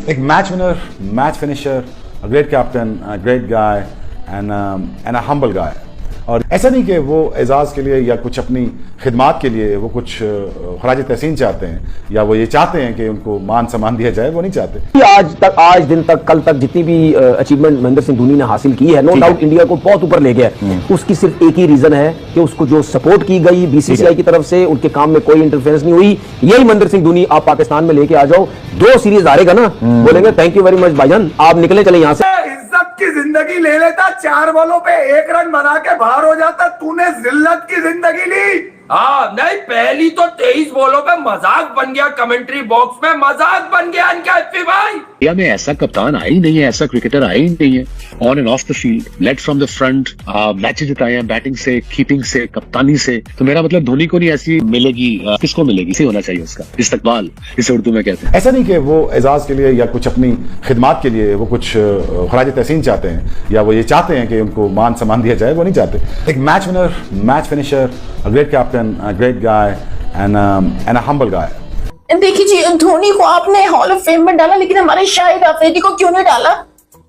एक match winner, match finisher, a great captain, a great guy and a humble guy. और ऐसा नहीं कि वो एजाज़ के लिए या कुछ अपनी खिदमात के लिए वो कुछ खराज तहसीन चाहते हैं या वो ये चाहते हैं कि उनको मान सम्मान दिया जाए, वो नहीं चाहते। आज दिन तक कल तक जितनी भी अचीवमेंट महेंद्र सिंह धोनी ने हासिल की है, नो डाउट इंडिया को बहुत ऊपर ले गया है। उसकी सिर्फ एक ही रीजन है कि उसको जो सपोर्ट की गई बीसीसीआई की तरफ से, उनके काम में कोई इंटरफेरेंस नहीं हुई। यही महेंद्र सिंह धोनी आप पाकिस्तान में लेके आ जाओ, 2 सीरीज हारेगा ना, बोलेंगे थैंक यू वेरी मच भाईजान, आप निकले चले यहां से। इज्जत की जिंदगी ले लेता, 4 बॉलों पे 1 रन बना के बाहर हो जाता, तूने जिल्लत की जिंदगी ली। हाँ नहीं, पहली तो 23 बॉलों पे मजाक बन गया, कमेंट्री बॉक्स में मजाक बन गया इनका। भाई इंडिया में ऐसा कप्तान आया ही नहीं है, ऐसा क्रिकेटर आया ही नहीं है। On and off the field, led from the front, matches जिताए हैं बैटिंग से, कीपिंग से, कप्तानी से। तो मेरा मतलब धोनी को नहीं ऐसी मिलेगी, किसको मिलेगी? इसे होना चाहिए उसका इस्तकबाल, इसे उर्दू में कहते हैं। ऐसा नहीं कि वो एजाज़ के लिए या कुछ अपनी खिदमात के लिए वो कुछ खराज तहसीन चाहते हैं या वो ये चाहते हैं कि उनको मान सम्मान दिया जाए, वो नहीं चाहते। एक match winner, match finisher, a great captain, a great guy and a humble guy. देखिए जी, धोनी को आपने हॉल ऑफ फेम में डाला, लेकिन हमारे शाहिद अफरीदी को क्यों नहीं डाला?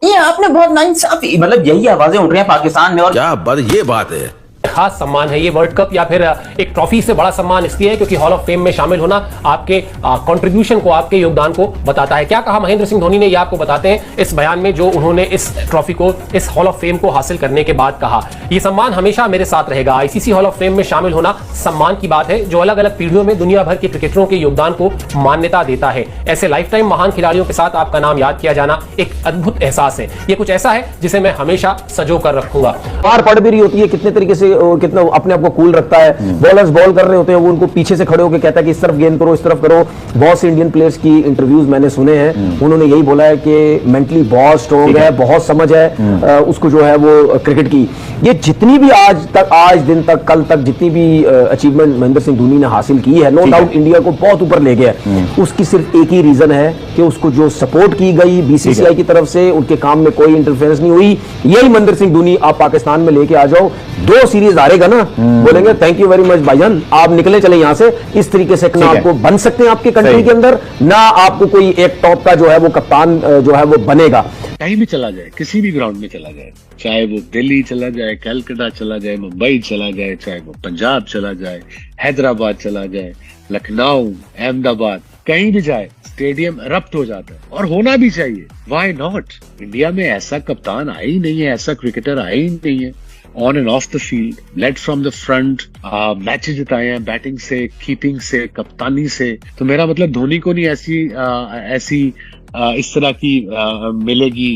ये आपने बहुत नाइंसाफी। मतलब यही आवाजें उठ रही हैं पाकिस्तान में। और क्या ये बात है, खास सम्मान है ये वर्ल्ड कप, या फिर एक ट्रॉफी से बड़ा सम्मान इसलिए है क्योंकि हॉल ऑफ फेम में शामिल होना आपके कंट्रीब्यूशन को, आपके योगदान को बताता है। क्या कहा महेंद्र सिंह धोनी ने, ये आपको बताते हैं इस बयान में जो उन्होंने इस ट्रॉफी को, इस हॉल ऑफ फेम को हासिल करने के बाद कहा। ये सम्मान हमेशा मेरे साथ रहेगा। आईसीसी हॉल ऑफ फेम में शामिल होना सम्मान की बात है जो अलग अलग पीढ़ियों में दुनिया भर के क्रिकेटरों के योगदान को मान्यता देता है। ऐसे लाइफ टाइम महान खिलाड़ियों के साथ आपका नाम याद किया जाना एक अद्भुत एहसास है। ये कुछ ऐसा है जिसे मैं हमेशा संजो कर रखूंगा। बार पड़ भी रही होती है, कितने तरीके से कितना अपने आपको कूल रखता है। बॉलर्स बॉल कर रहे होते हैं, वो उनको पीछे से खड़े होकर कहता है कि इस तरफ गेंद करो, इस तरफ करो। बहुत से इंडियन प्लेयर्स की इंटरव्यूज मैंने सुने हैं, उन्होंने यही बोला है कि मेंटली बहुत स्ट्रॉन्ग है, बहुत समझ है उसको जो है वो क्रिकेट की। ये जितनी भी आज दिन तक कल तक जितनी भी अचीवमेंट महेंद्र सिंह धोनी ने हासिल की है, नो डाउट इंडिया को बहुत ऊपर ले गया है। उसकी सिर्फ एक ही रीजन है कि उसको जो सपोर्ट की गई बीसीसीआई की तरफ से, उनके काम में कोई इंटरफेरेंस नहीं हुई। यही महेंद्र सिंह धोनी आप पाकिस्तान में लेके आ जाओ, 2 सीरीज हारेगा ना, बोलेंगे थैंक यू वेरी मच भाईजान, आप निकले चले यहां से। इस तरीके से ना आपको बन सकते हैं आपके कंट्री के अंदर, ना आपको कोई एक टॉप का जो है वो कप्तान जो है वो बनेगा। कहीं भी चला जाए, किसी भी ग्राउंड में चला जाए, चाहे वो दिल्ली चला जाए, कलकत्ता चला जाए, मुंबई चला जाए, चाहे वो पंजाब चला जाए, हैदराबाद चला जाए, लखनऊ, अहमदाबाद, कहीं भी जाए स्टेडियम रप्त हो जाता है, और होना भी चाहिए। Why not? इंडिया में ऐसा कप्तान आया ही नहीं है, ऐसा क्रिकेटर आया ही नहीं है। On and off the field, led from the front, matches जिताए हैं बैटिंग से, कीपिंग से, कप्तानी से। तो मेरा मतलब धोनी को नहीं ऐसी इस तरह की मिलेगी,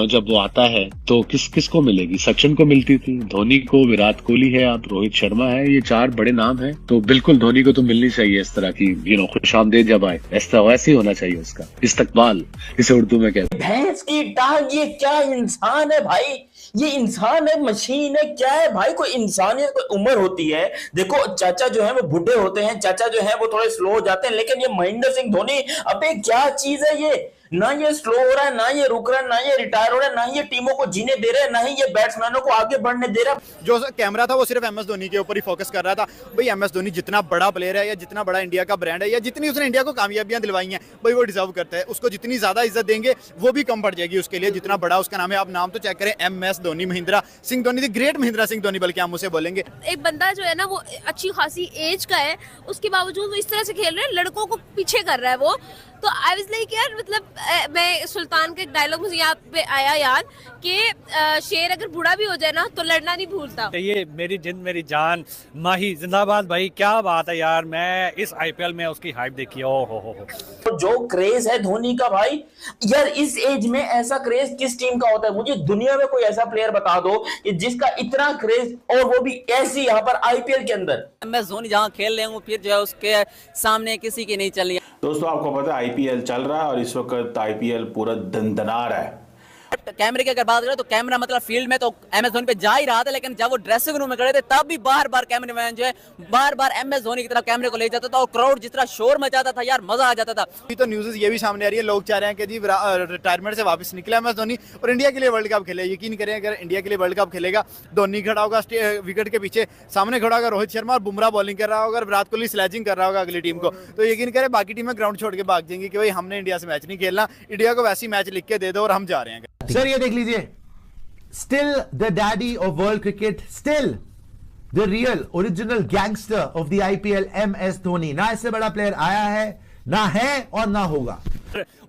जब वो आता है तो किसको मिलेगी? सचिन को मिलती थी, धोनी को, विराट कोहली है, आप रोहित शर्मा है, ये 4 बड़े नाम हैं। तो बिल्कुल धोनी को तो मिलनी चाहिए इस तरह की खुशामदेद जब आए, वैसे ही होना चाहिए उसका इस्तकबाल, इसे उर्दू में कहते हैं। भैंस की टांग, ये क्या इंसान है भाई? ये इंसान है, मशीन है, क्या है भाई? कोई इंसानियत, कोई उम्र होती है। देखो चाचा जो है वो बूढ़े होते हैं, चाचा जो है वो थोड़े स्लो हो जाते हैं, लेकिन ये महेंद्र सिंह धोनी, अबे क्या चीज है ये? ना ये स्लो हो रहा है, ना ये रुक रहा है, ना ये रिटायर हो रहा है, ना ये टीमों को जीने दे रहा है, ना ही ये बैट्समैनों को आगे बढ़ने दे रहा है। जो कैमरा था वो सिर्फ एमएस धोनी के ऊपर ही फोकस कर रहा था। भाई एमएस धोनी जितना बड़ा प्लेयर है, या जितना बड़ा इंडिया का ब्रांड है, या जितनी उसने इंडिया को कामयाबियां दिलवाई हैं, भाई वो डिजर्व करता है। उसको जितनी ज्यादा इज्जत देंगे वो भी कम पड़ जाएगी उसके लिए, जितना बड़ा उसका नाम है। आप नाम तो चेक करें, MS Dhoni, Mahendra Singh Dhoni, the great Mahendra Singh Dhoni, बल्कि हम उसे बोलेंगे। एक बंदा जो है ना वो अच्छी खासी एज का है, उसके बावजूद वो इस तरह से खेल रहा है, लड़कों को पीछे कर रहा है वो। तो आई वाज लाइक यार, मतलब मैं सुल्तान के डायलॉग मुझे यहाँ पे आया याद कि शेर अगर बूढ़ा भी हो जाए ना तो लड़ना नहीं भूलता। ये मेरी जिंद मेरी जान, माही जिंदाबाद भाई, क्या बात है यार। मैं इस आईपीएल में उसकी हाइप देखी, ओ हो। जो क्रेज है धोनी का भाई, यार इस एज में ऐसा क्रेज किस टीम का होता है? मुझे दुनिया में कोई ऐसा प्लेयर बता दो कि जिसका इतना क्रेज, और वो भी ऐसी यहाँ पर आईपीएल के अंदर। मैं धोनी जहाँ खेल रहे हूँ, फिर जो है उसके सामने किसी की नहीं चल रही। दोस्तों आपको पता है आईपीएल चल रहा है और इस वक्त आईपीएल पूरा दनदना रहा है। कैमरे की अगर बात करें तो कैमरा मतलब फील्ड में तो एम एस धोनी पे जा ही रहा था, लेकिन जब वो ड्रेसिंग रूम में खड़े थे तब भी बार बार कैमरामैन जो है बार बार एम एस धोनी की तरफ कैमरे को ले जाता था और क्राउड जिस तरह शोर मचाता था यार, मजा आ जाता था। तो न्यूज़ ये भी सामने आ रही है, लोग चाह रहे हैं कि जी रिटायरमेंट से वापस निकला एम एस धोनी और इंडिया के लिए वर्ल्ड कप खेले। यकीन करें अगर इंडिया के लिए वर्ल्ड कप खेलेगा, धोनी खड़ा होगा विकेट के पीछे, सामने खड़ा होगा रोहित शर्मा और बुमराह बॉलिंग कर रहा होगा और विराट कोहली स्लैजिंग कर रहा होगा अगली टीम को, तो यकीन करें बाकी टीमें ग्राउंड छोड़ के भाग जाएंगी कि भाई हमने इंडिया से मैच नहीं खेलना, इंडिया को वैसी मैच लिख के दे दो और हम जा रहे हैं। सर ये देख लीजिए, still the daddy of world cricket, still the real original gangster of the IPL MS Dhoni. ना इससे बड़ा प्लेयर आया है, ना है और ना होगा।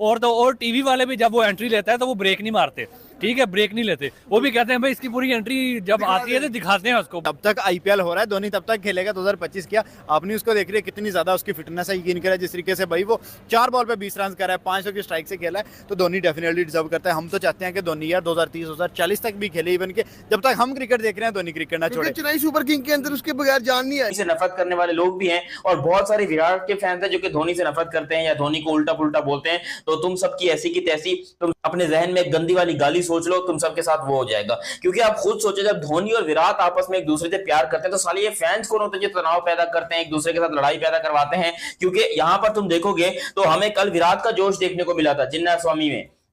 और टीवी वाले भी जब वो एंट्री लेता है तो वो ब्रेक नहीं मारते, ठीक है, ब्रेक नहीं लेते, वो भी कहते हैं भाई इसकी पूरी एंट्री जब आती है तो दिखाते हैं उसको। तब तक आईपीएल हो रहा है, धोनी तब तक खेलेगा 2025 किया, आपने उसको देख रही है कितनी ज्यादा उसकी फिटनेस है। यकीन करें जिस तरीके से भाई वो 4 बॉल पे 20 रन कर रहा है, 500 की स्ट्राइक से खेला है, तो धोनी डेफिनेटली डिजर्व करता है। हम तो चाहते हैं कि धोनी यार 2030 2040 तक भी खेले, इवन के जब तक हम क्रिकेट देख रहे हैं धोनी क्रिकेट ना छोड़े। चेन्नई सुपर किंग के अंदर उसके बगैर जान नहीं आई। से नफरत करने वाले लोग भी हैं और बहुत सारे विराट के फैंस हैं जो कि धोनी से नफरत करते हैं या धोनी को उल्टा पुल्टा बोलते हैं। तो तुम सबकी ऐसी की तैसी, तुम अपने जहन में गंदी वाली गाली सोच लो, तुम सबके साथ वो हो जाएगा। क्योंकि आप खुद सोचो, जब धोनी और विराट आपस में एक दूसरे से प्यार करते हैं तो साले ये फैंस कौन होते हैं जो तनाव पैदा करते हैं, एक दूसरे के साथ लड़ाई पैदा करवाते हैं। क्योंकि यहां पर तुम देखोगे तो हमें कल विराट का जोश देखने को मिला था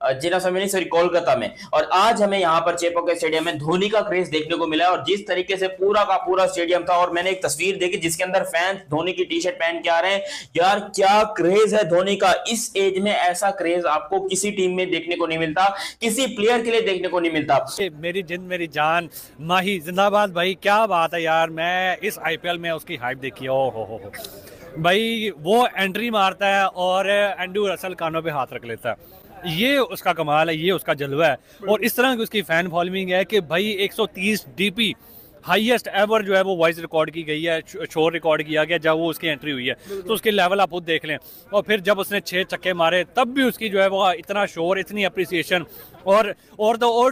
कोलकाता में, और आज हमें यहाँ पर चेपॉक स्टेडियम में धोनी का क्रेज देखने को मिला है। और जिस तरीके से पूरा का पूरा स्टेडियम था, और मैंने एक तस्वीर देखी जिसके अंदर फैंस धोनी की टी शर्ट पहन के आ रहे हैं। यार क्या क्रेज है धोनी का, इस एज में ऐसा क्रेज आपको किसी टीम में देखने को नहीं मिलता, किसी प्लेयर के लिए देखने को नहीं मिलता। मेरी जिंद मेरी जान माही जिंदाबाद भाई, क्या बात है यार, मैं इस आईपीएल में उसकी हाइप देखी है। ओ हो भाई, वो एंट्री मारता है और एंड्रू रसल कानों पे हाथ रख लेता है, ये उसका कमाल है, ये उसका जलवा है। और इस तरह की उसकी फैन फॉलोइंग है कि भाई 130 DP हाईएस्ट एवर जो है वो वॉइस रिकॉर्ड की गई है, शोर रिकॉर्ड किया गया जब वो उसकी एंट्री हुई है, तो उसके लेवल आप खुद देख लें। और फिर जब उसने 6 छक्के मारे तब भी उसकी जो है वो इतना शोर, इतनी अप्रिसिएशन। और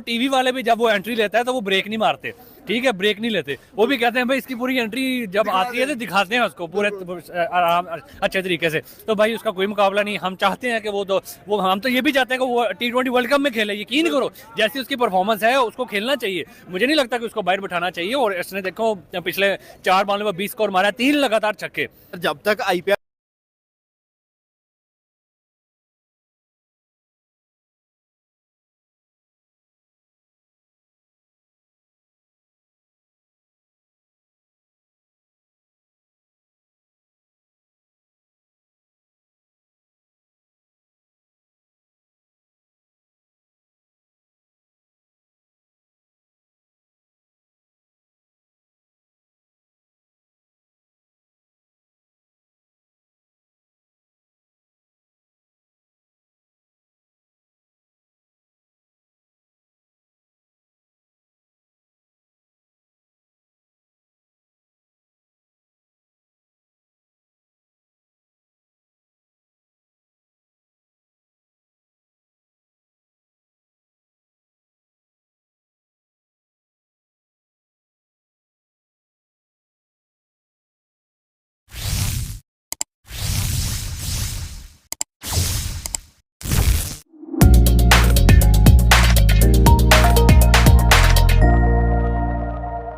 टीवी वाले भी जब वो एंट्री लेता है तो वो ब्रेक नहीं मारते, ठीक है, ब्रेक नहीं लेते, वो भी कहते हैं भाई इसकी पूरी एंट्री जब आती है तो दिखाते हैं उसको पूरे आराम अच्छे तरीके से। तो भाई उसका कोई मुकाबला नहीं। हम चाहते हैं कि वो हम तो ये भी चाहते हैं कि वो T20 वर्ल्ड कप में खेले। यकीन करो जैसी उसकी परफॉर्मेंस है उसको खेलना चाहिए, मुझे नहीं लगता कि उसको बाहर बिठाना चाहिए। और इसने देखो पिछले 4 बॉलों में 20 स्कोर मारा, 3 लगातार छक्के। जब तक आईपीएल